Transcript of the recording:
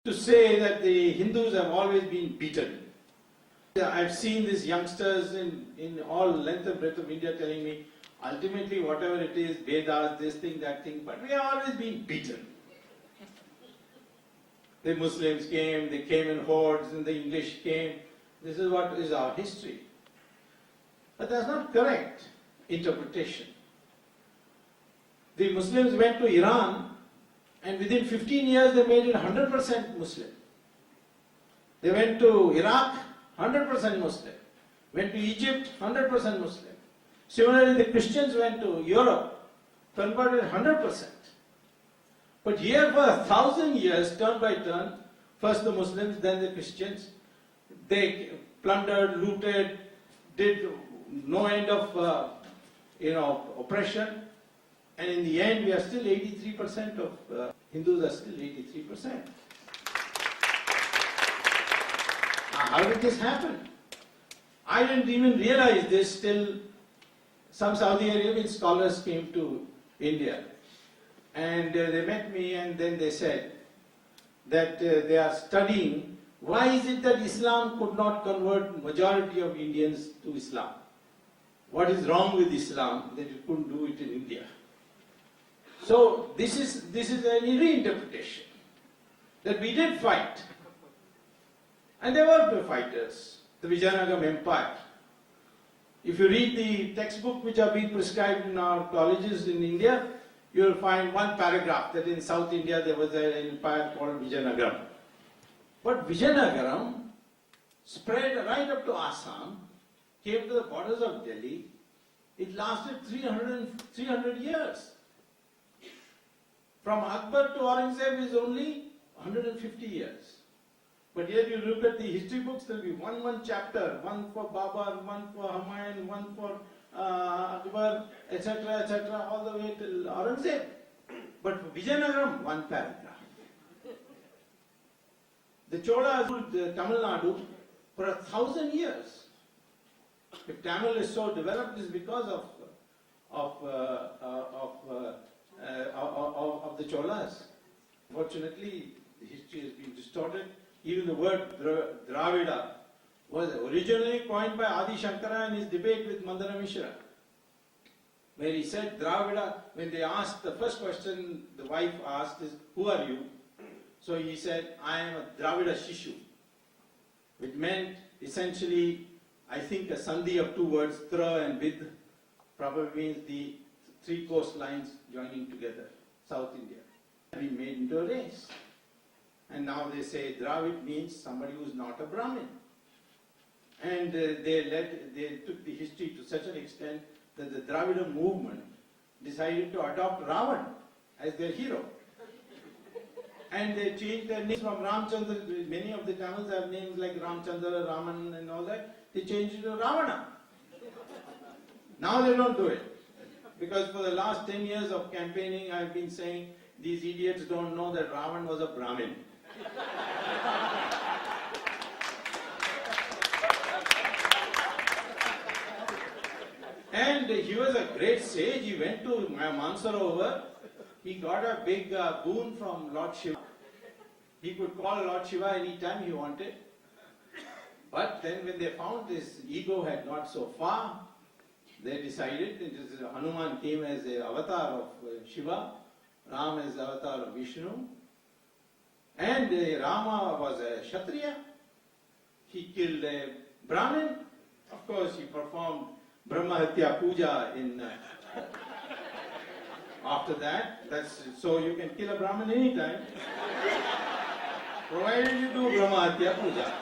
to say that the Hindus have always been beaten. I've seen these youngsters in all length and breadth of India telling me, ultimately whatever it is, Vedas, this thing, that thing, but we have always been beaten. The Muslims came, they came in hordes, and the English came. This is what is our history. But that's not correct interpretation. The Muslims went to Iran, and within 15 years they made it 100% Muslim. They went to Iraq, 100% Muslim. Went to Egypt, 100% Muslim. Similarly, the Christians went to Europe, converted 100%. But here for 1,000 years, turn by turn, first the Muslims, then the Christians, they plundered, looted, did no end of oppression, and in the end we are still 83% of Hindus are still 83%. How did this happen? I didn't even realize this till some Saudi Arabian scholars came to India, and they met me, and then they said that they are studying why is it that Islam could not convert majority of Indians to Islam. What is wrong with Islam that it couldn't do it in India? So this is a reinterpretation that we did fight, and there were fighters. The Vijayanagara Empire. If you read the textbook which are being prescribed in our colleges in India, you will find one paragraph that in South India there was an empire called Vijayanagara. But Vijayanagara spread right up to Assam, came to the borders of Delhi. It lasted 300 years. From Akbar to Aurangzeb is only 150 years. But yet you look at the history books, there will be one chapter, one for Babur, one for Humayun, one for Akbar, etc., all the way till Aurangzeb. But for Vijayanagara, one paragraph. The Cholas ruled Tamil Nadu for 1,000 years. If Tamil is so developed, it's because of the Cholas. Fortunately, the history has been distorted. Even the word Dravida was originally coined by Adi Shankara in his debate with Mandana Mishra, where he said Dravida, when they asked, the first question the wife asked is, who are you? So he said, I am a Dravida Shishu, which meant essentially, I think a sandhi of two words, Tra and Vid, probably means the three coastlines joining together, South India. We made into a race. And now they say Dravid means somebody who is not a Brahmin. And they took the history to such an extent that the Dravida movement decided to adopt Ravan as their hero. And they changed their names from Ramchandra. Many of the Tamils have names like Ramchandra, Raman and all that. They changed it to Ravana. Now they don't do it. Because for the last 10 years of campaigning, I've been saying these idiots don't know that Ravan was a Brahmin. And he was a great sage. He went to Mansarovar. He got a big boon from Lord Shiva. He could call Lord Shiva anytime he wanted. But then when they found his ego had got so far, they decided that Hanuman came as an avatar of Shiva, Ram as avatar of Vishnu, and Rama was a Kshatriya. He killed a Brahmin. Of course, he performed Brahmahatya Puja in after that. So you can kill a Brahmin anytime, provided you do Brahmahatya Puja.